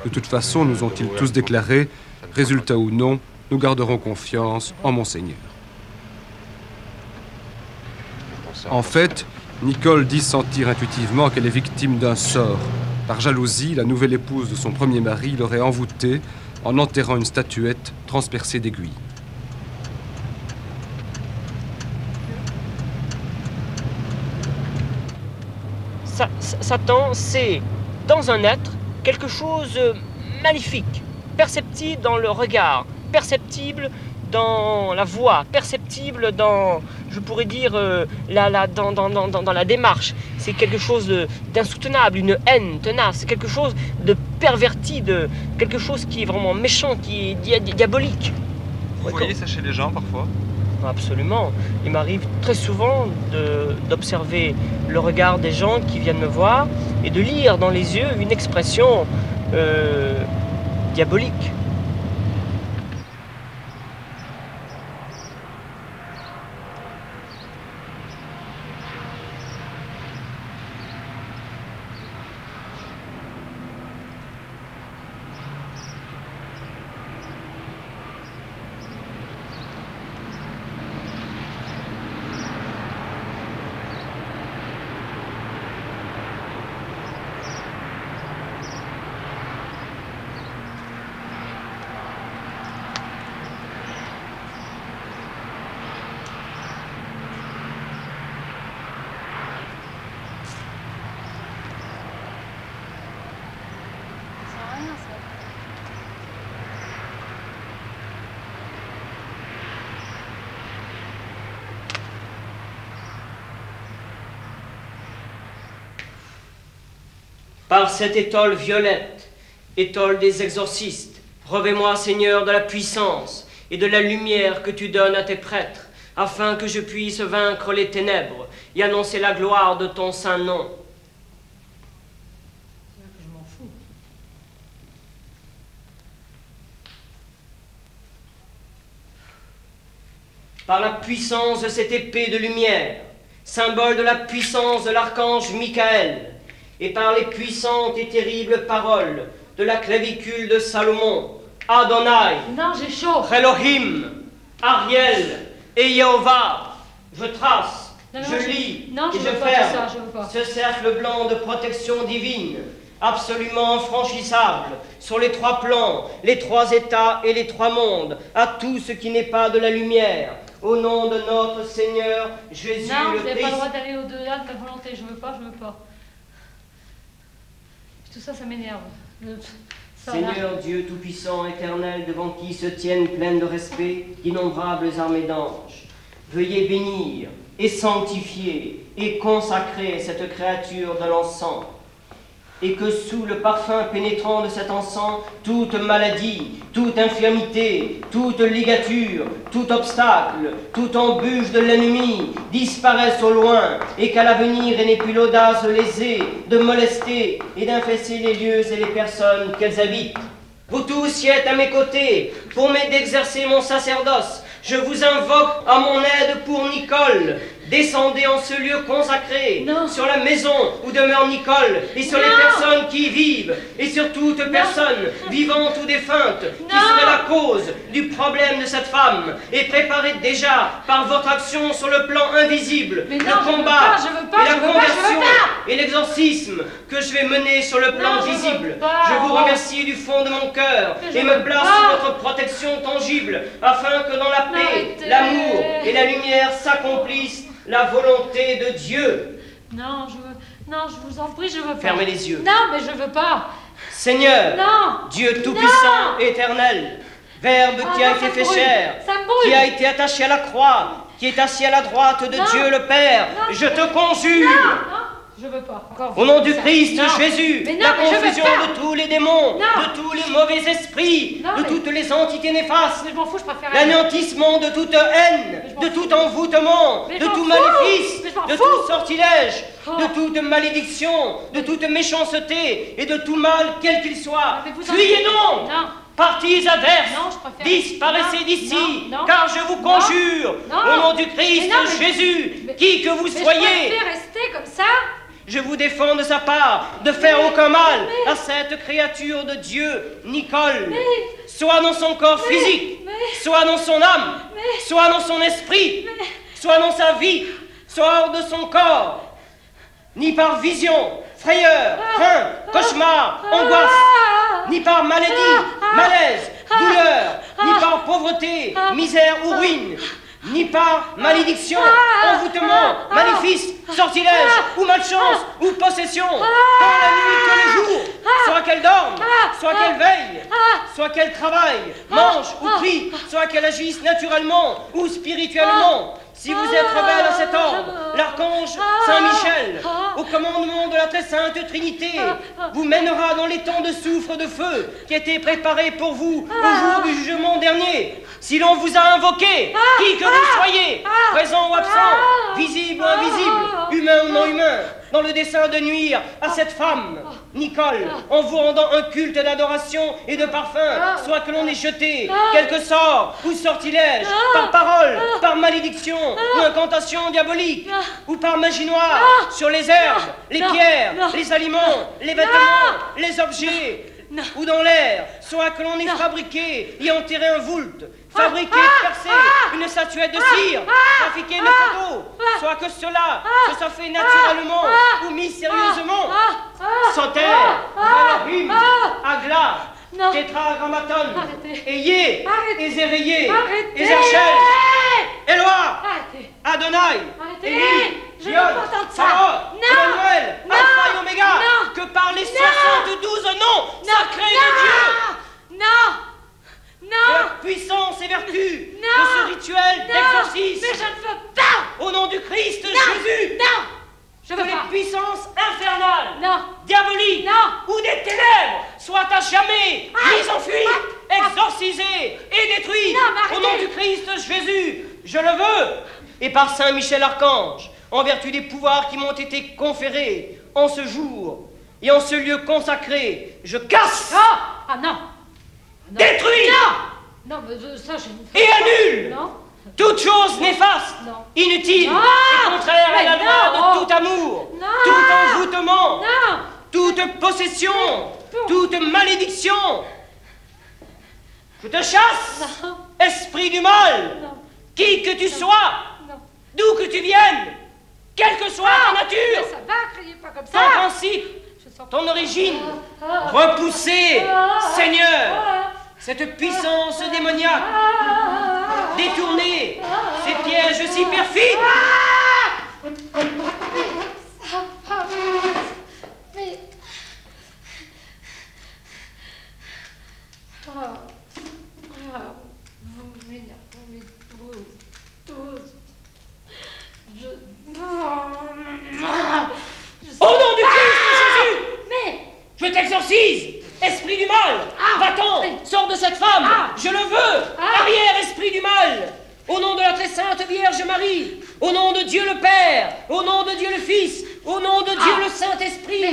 De toute façon, nous ont-ils tous déclaré, résultat ou non, nous garderons confiance en Monseigneur. En fait, Nicole dit sentir intuitivement qu'elle est victime d'un sort. Par jalousie, la nouvelle épouse de son premier mari l'aurait envoûtée en enterrant une statuette transpercée d'aiguilles. Satan, c'est dans un être quelque chose de maléfique, perceptible dans le regard, perceptible dans la voix, perceptible dans, je pourrais dire, dans la démarche. C'est quelque chose d'insoutenable, une haine tenace, quelque chose de perverti, quelque chose qui est vraiment méchant, qui est diabolique. Vous voyez ça chez les gens parfois ? Absolument. Il m'arrive très souvent d'observer le regard des gens qui viennent me voir et de lire dans les yeux une expression diabolique. Par cette étole violette, étole des exorcistes, revêt-moi, Seigneur, de la puissance et de la lumière que tu donnes à tes prêtres, afin que je puisse vaincre les ténèbres et annoncer la gloire de ton saint nom. Je m'en fous. Par la puissance de cette épée de lumière, symbole de la puissance de l'archange Michael, et par les puissantes et terribles paroles de la clavicule de Salomon, Adonai, non, j'ai chaud. Elohim, Ariel et Jéhovah, je trace, je lis et je ferme ce cercle blanc de protection divine, absolument infranchissable, sur les trois plans, les trois états et les trois mondes, à tout ce qui n'est pas de la lumière, au nom de notre Seigneur Jésus non, le vous n'avez Christ. pas le droit d'aller au-delà de ta volonté, je veux pas. Tout ça, ça m'énerve. Seigneur Dieu Tout-Puissant, éternel, devant qui se tiennent pleines de respect d'innombrables armées d'anges, veuillez bénir et sanctifier et consacrer cette créature de l'encens, et que sous le parfum pénétrant de cet encens, toute maladie, toute infirmité, toute ligature, tout obstacle, toute embûche de l'ennemi disparaisse au loin, et qu'à l'avenir elle n'ait plus l'audace de léser, de molester et d'infester les lieux et les personnes qu'elles habitent. Vous tous y êtes à mes côtés pour m'aider d'exercer mon sacerdoce. Je vous invoque à mon aide pour Nicole. Descendez en ce lieu consacré, sur la maison où demeure Nicole, et sur les personnes qui y vivent, et sur toute personne, vivante ou défunte, qui serait la cause du problème de cette femme, et préparez déjà, par votre action sur le plan invisible, le combat, et la conversion, et l'exorcisme que je vais mener sur le plan visible. Je vous remercie du fond de mon cœur, et me place sous votre protection tangible, afin que dans la paix, l'amour et la lumière s'accomplissent la volonté de Dieu. Non, je vous en prie, je veux pas. Fermez les yeux. Non, mais je veux pas. Seigneur, non. Dieu tout-puissant, éternel, Verbe qui a été fait chair, qui a été attaché à la croix, qui est assis à la droite de Dieu le Père, je te conjure. Je veux pas. Encore Au nom du Christ Jésus, mais la confusion de tous les démons, de tous les mauvais esprits, de toutes les entités néfastes, je m'en fous, je préfère l'anéantissement de toute haine, de tout envoûtement, de tout maléfice, de tout sortilège, de toute malédiction, de toute méchanceté et de tout mal, quel qu'il soit. Fuyez donc! Partis adverses, disparaissez d'ici, car je vous conjure, au nom du Christ Jésus, qui que vous soyez, je préfère rester comme ça. Je vous défends de sa part de faire aucun mal à cette créature de Dieu, Nicole, soit dans son corps physique, soit dans son âme, soit dans son esprit, soit dans sa vie, soit hors de son corps, ni par vision, frayeur, crainte, cauchemar, angoisse, ni par maladie, malaise, douleur, ni par pauvreté, misère ou ruine, ni par malédiction, envoûtement, maléfice, sortilège, ou malchance, ou possession, tant la nuit que le jour, soit qu'elle dorme, soit qu'elle veille, soit qu'elle travaille, mange ou prie, soit qu'elle agisse naturellement ou spirituellement. Si vous êtes rebelle à cet ordre, l'archange Saint-Michel, au commandement de la très sainte Trinité, vous mènera dans les temps de soufre de feu qui étaient préparés pour vous au jour du jugement dernier. Si l'on vous a invoqué, qui que vous soyez, présent ou absent, visible ou invisible, humain ou non humain, dans le dessein de nuire à cette femme, Nicole, en vous rendant un culte d'adoration et de parfum, soit que l'on ait jeté quelque sort ou sortilège, par parole, par malédiction, ou incantation diabolique, ou par magie noire, sur les herbes, les pierres, les aliments, les vêtements, les objets, ou dans l'air, soit que l'on ait fabriqué et enterré un voulte, fabriqué, percé une statuette de cire, trafiqué une photo, soit que cela se soit fait naturellement ou mystérieusement, Soter, Elohim, Agla, Tétragrammaton, Eyé, Ezéréié, Ezerchel, Éloi, Adonai, Élie, Dion, Pharaon, Emmanuel, Alpha et Oméga, que par les 72 noms sacrés de Dieu. Et la puissance et vertu de ce rituel d'exorcisme. Mais je ne veux pas. Au nom du Christ Jésus. Que les puissances infernales, diaboliques ou des ténèbres soient à jamais mises en fuite, exorcisées et détruites. Au nom du Christ Jésus, je le veux. Et par Saint Michel Archange, en vertu des pouvoirs qui m'ont été conférés en ce jour et en ce lieu consacré, je casse, détruis et annule toute chose néfaste, inutile et contraire à la loi de tout amour, tout envoûtement, toute possession, toute malédiction. Je te chasse, esprit du mal, qui que tu sois, d'où que tu viennes, quelle que soit ta nature, ça va, criez pas comme ça. ton principe, ton origine, repoussez, Seigneur, cette puissance démoniaque, détournez ces pièges si perfides. Dieu le Père, au nom de Dieu le Fils, au nom de Dieu le Saint-Esprit,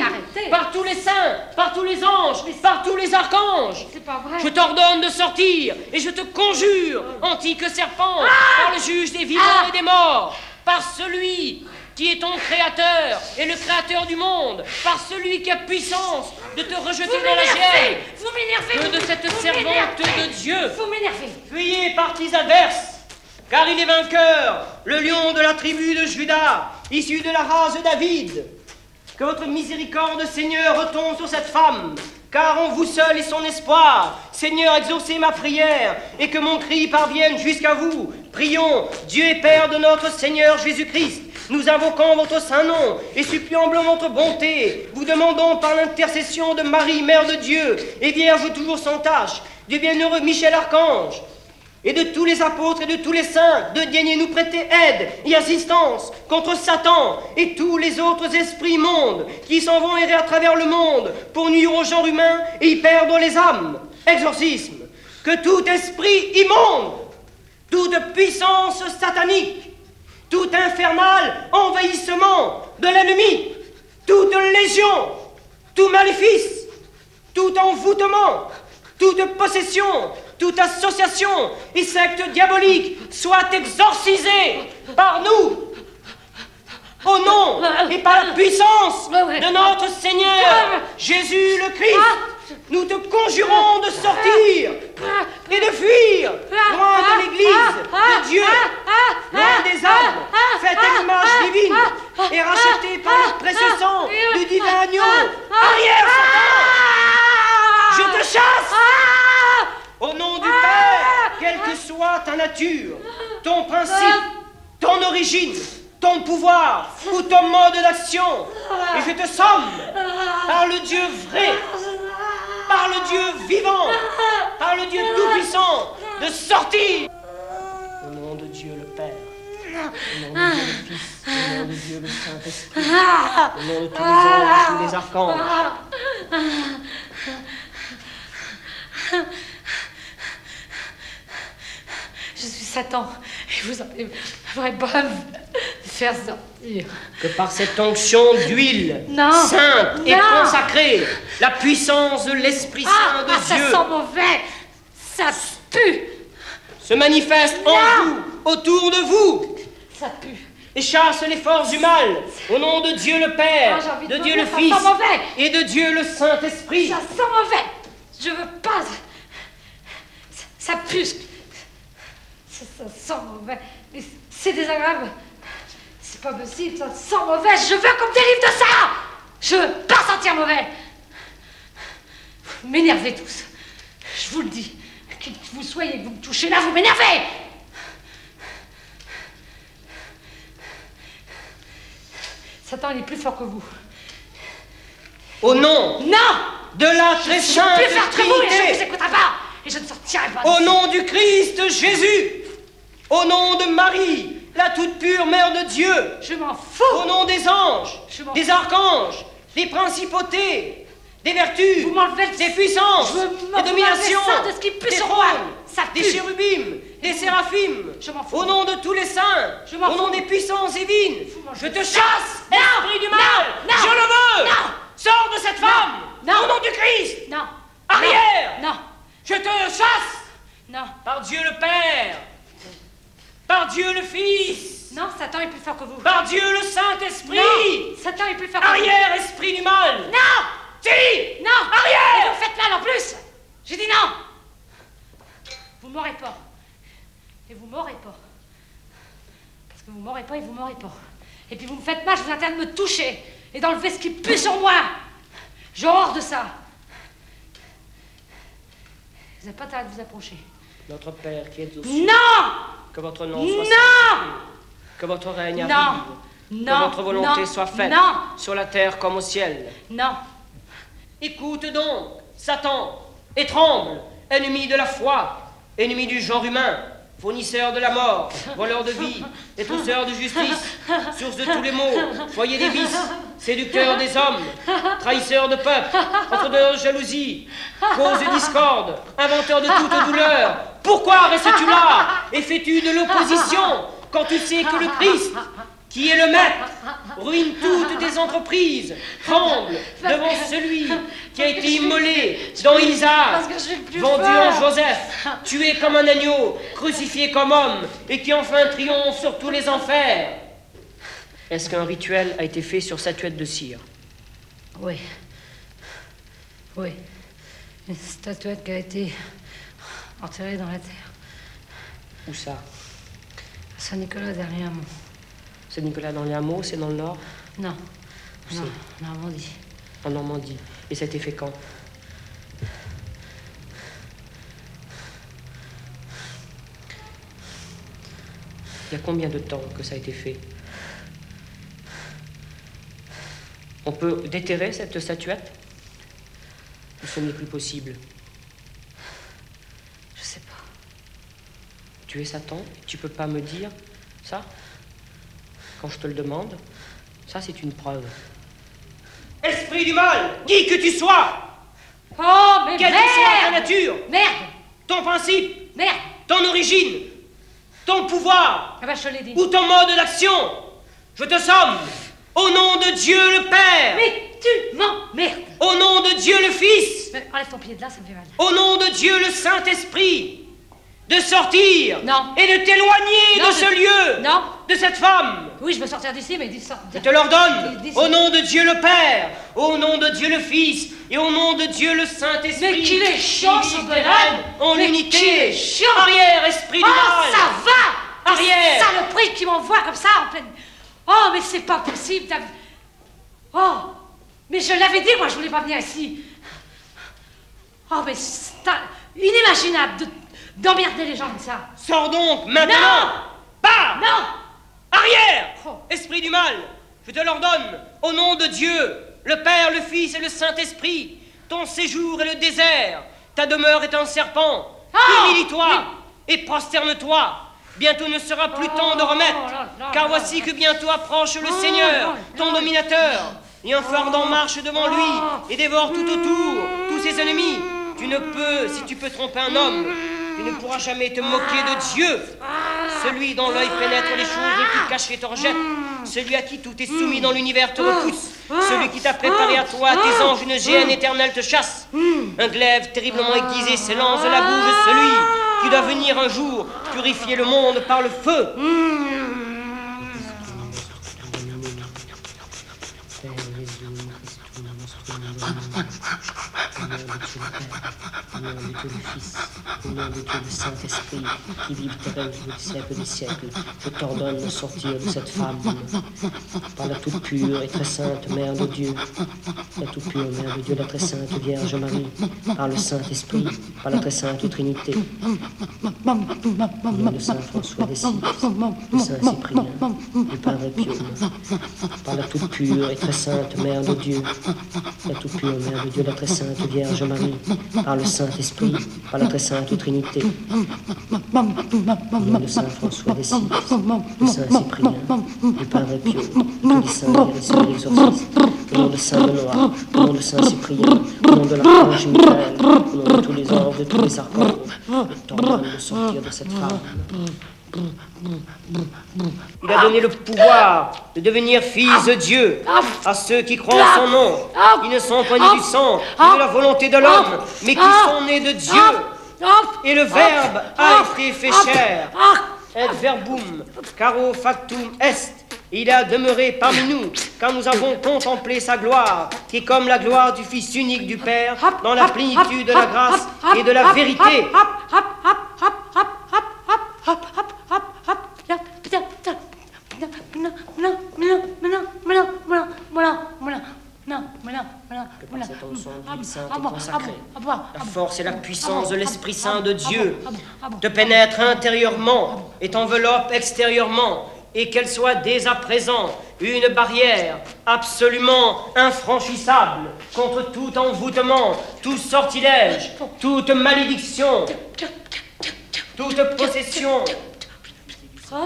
par tous les saints, par tous les anges, par tous les archanges. C'est pas vrai. Je t'ordonne de sortir et je te conjure, antique serpent, par le juge des vivants et des morts, par celui qui est ton créateur et le créateur du monde, par celui qui a puissance de te rejeter dans la gêne. Vous m'énervez. Que de cette servante de Dieu. Vous m'énervez. Fuyez, partis adverses, car il est vainqueur, le lion de la tribu de Juda, issu de la race de David. Que votre miséricorde, Seigneur, retombe sur cette femme, car en vous seul est son espoir. Seigneur, exaucez ma prière, et que mon cri parvienne jusqu'à vous. Prions, Dieu et Père de notre Seigneur Jésus-Christ, nous invoquons votre saint nom, et supplions votre bonté. Vous demandons par l'intercession de Marie, Mère de Dieu, et Vierge toujours sans tache, du bienheureux Michel Archange, et de tous les apôtres et de tous les saints, de daigner nous prêter aide et assistance contre Satan et tous les autres esprits immondes qui s'en vont errer à travers le monde pour nuire au genre humain et y perdre les âmes. Exorcisme. Que tout esprit immonde, toute puissance satanique, tout infernal envahissement de l'ennemi, toute légion, tout maléfice, tout envoûtement, toute possession, toute association et secte diabolique soit exorcisée par nous, au nom et par la puissance de notre Seigneur Jésus le Christ. Nous te conjurons de sortir et de fuir loin de l'Église de Dieu, loin des âmes faites à l'image divine et rachetées par le précieux sang du divin agneau. Arrière, Satan! Je te chasse! Au nom du Père, quelle que soit ta nature, ton principe, ton origine, ton pouvoir ou ton mode d'action, et je te somme par le Dieu vrai, par le Dieu vivant, par le Dieu tout-puissant, de sortir. Au nom de Dieu le Père, au nom de Dieu le Fils, au nom de Dieu le Saint-Esprit, au nom de tous les anges et tous les archanges. Je suis Satan et vous avez la vraie preuve de faire sortir. Que par cette onction d'huile sainte et consacrée, la puissance de l'Esprit Saint de Dieu ça sent mauvais, ça pue, se manifeste en vous, autour de vous, ça pue, et chasse les forces du mal, au nom de Dieu le Père, de Dieu le Fils et de Dieu le Saint-Esprit. Ça sent mauvais, je veux pas, ça pue. Ça sent mauvais. C'est désagréable. C'est pas possible, ça sent mauvais. Je veux qu'on me délivre de ça. Je veux pas sentir mauvais. Vous m'énervez tous. Je vous le dis. Qui que vous soyez, que vous me touchez là, vous m'énervez. Satan, il est plus fort que vous. Au nom de la très sainte Trinité. Je ne peux plus faire que vous et je ne vous écouterai pas. Et je ne sortirai pas. Au nom du Christ Jésus. Au nom de Marie, la toute pure Mère de Dieu. Je m'en fous. Au nom des anges, des archanges, des principautés, des vertus, des puissances, des dominations, des trônes, des chérubim, des séraphim. Au nom de tous les saints, au nom des puissances divines, je te chasse, esprit du mal. Je le veux. Sors de cette femme. Au nom du Christ. Arrière. Je te chasse. Par Dieu le Père. Par Dieu le Fils. Non, Satan est plus fort que vous. Par Dieu le Saint-Esprit. Non, Satan est plus fort que vous. Arrière, esprit du mal. Non. Si. Non. Arrière. Et vous faites mal en plus. J'ai dit non. Vous m'aurez pas. Et vous m'aurez pas. Parce que vous m'aurez pas et vous m'aurez pas. Et puis vous me faites mal, je vous interdis de me toucher et d'enlever ce qui pue sur moi. J'ai horreur de ça. Vous n'avez pas intérêt de vous approcher. Notre Père qui es aux cieux. Non. Que votre nom soit sanctifié. Que votre règne arrive. Que votre volonté soit faite. Sur la terre comme au ciel. Non. Écoute donc, Satan, et tremble, ennemi de la foi, ennemi du genre humain, fournisseur de la mort, voleur de vie, détructeur de justice, source de tous les maux, foyer des vices, séducteur des hommes, trahisseur de peuple, entreteneur de jalousie, cause de discorde, inventeur de toute douleur. Pourquoi restes-tu là et fais-tu de l'opposition quand tu sais que le Christ, qui est le maître, ruine toutes tes entreprises, tremble devant celui qui a été immolé dans Isaac, vendu en Joseph, tué comme un agneau, crucifié comme homme, et qui enfin triomphe sur tous les enfers. Est-ce qu'un rituel a été fait sur statuette de cire? Oui. Oui. Une statuette qui a été enterrée dans la terre. Où ça? Saint-Nicolas derrière Mont. Saint-Nicolas dans les hameaux, c'est dans le nord? Non. Où Non, en Normandie. En Normandie. Et ça a été fait quand? Il y a combien de temps que ça a été fait? On peut déterrer cette statuette? Ou ce n'est plus possible? Je sais pas. Tu es Satan? Tu peux pas me dire ça? Quand je te le demande, ça c'est une preuve. Esprit du mal, qui que tu sois! Oh, mais quelle que soit ta nature! Merde! Ton principe! Merde! Ton origine! Ton pouvoir! Ah ben, je te l'ai dit. Ou ton mode d'action! Je te somme! Au nom de Dieu le Père! Mais tu m'emmerdes! Au nom de Dieu le Fils! Mais enlève ton pied de là, ça me fait mal. Au nom de Dieu le Saint-Esprit! De sortir! Non! Et de t'éloigner Non, de ce lieu! Non! De cette femme! Oui, je veux sortir d'ici, mais dis ça. Je te l'ordonne! Au nom de Dieu le Père! Au nom de Dieu le Fils! Et au nom de Dieu le Saint-Esprit! Mais qu'il est chiant, ce bonhomme! En Mais l'unité! qu'il est chiant! Arrière, esprit du mal! Oh, ça va! Arrière! Saloperie qui m'envoie comme ça en pleine... Oh, mais c'est pas possible, Oh, mais je l'avais dit, moi, je voulais pas venir ici. Oh, mais c'est inimaginable d'emmerder les gens comme ça. Sors donc, maintenant! Non! Pars! Non! Arrière! Oh. Esprit du mal, je te l'ordonne, au nom de Dieu, le Père, le Fils et le Saint-Esprit, ton séjour est le désert, ta demeure est un serpent. Oh! Humilie-toi et prosterne-toi. Bientôt ne sera plus temps de remettre, car voici que bientôt approche le Seigneur, ton dominateur, et un fardon marche devant lui et dévore tout autour tous ses ennemis. Tu ne peux, si tu peux tromper un homme, tu ne pourras jamais te moquer de Dieu, celui dont l'œil pénètre les choses les plus cachées te rejette, celui à qui tout est soumis dans l'univers te repousse, celui qui t'a préparé à toi, à tes anges, une géhenne éternelle te chasse. Un glaive terriblement aiguisé s'élance de la bouche de celui qui doit venir un jour purifier le monde par le feu. Au nom de Dieu le Fils, au nom de Dieu le Saint-Esprit, qui vit éternel du siècle des siècles, je t'ordonne de sortir de cette femme, par la toute pure et très sainte Mère de Dieu, la toute pure Mère de Dieu, la très sainte Vierge Marie, par le Saint-Esprit, par la très sainte Trinité, au nom de Saint François d'Assise, de Saint Cyprien, du Padre Pio, par la toute pure et très sainte Mère de Dieu, la toute pure Mère de Dieu, la très sainte Vierge Marie, par le Saint-Esprit, par la très sainte Trinité, au nom de Saint François d'Assise, de Saint Cyprien, du Padre Pio, que les saints guérissent les exorcistes, au nom de Saint Benoît, au nom de Saint Cyprien, au nom de l'archange Michael, au nom de tous les anges, de tous les archanges, je t'ordonne de sortir de cette femme. Il a donné le pouvoir de devenir fils de Dieu à ceux qui croient en son nom. Ils ne sont pas nés du sang, ni de la volonté de l'homme, mais qui sont nés de Dieu. Et le Verbe a été fait chair. Et verbum, caro factum est. Il a demeuré parmi nous, car nous avons contemplé sa gloire, qui est comme la gloire du Fils unique du Père, dans la plénitude de la grâce et de la vérité. La force et la puissance de l'Esprit Saint de Dieu te pénètrent intérieurement et t'enveloppent extérieurement, et qu'elle soit dès à présent une barrière absolument infranchissable contre tout envoûtement, tout sortilège, toute malédiction, toute possession. Au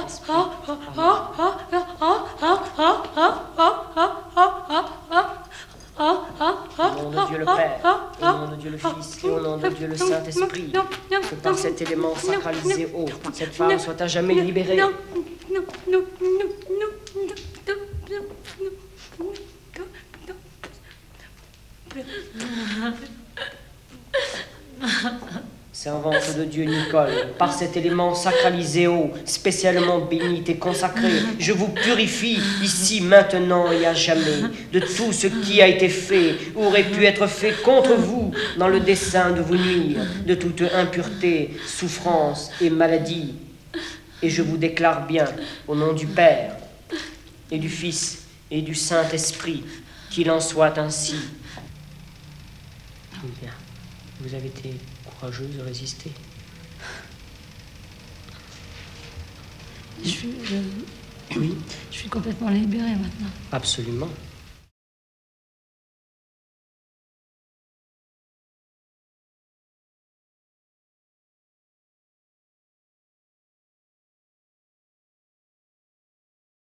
nom de Dieu le Père, au nom de Dieu le Fils et au nom de Dieu le Saint-Esprit, que par cet élément sacralisé haut, cette femme soit à jamais libérée. servante de Dieu Nicole, par cet élément sacralisé haut, spécialement béni et consacré, je vous purifie ici, maintenant et à jamais, de tout ce qui a été fait ou aurait pu être fait contre vous dans le dessein de vous nuire, de toute impureté, souffrance et maladie. Et je vous déclare bien, au nom du Père et du Fils et du Saint-Esprit, qu'il en soit ainsi. Bien. Vous avez été courageuse de résister. Oui. Je suis complètement libérée maintenant. Absolument.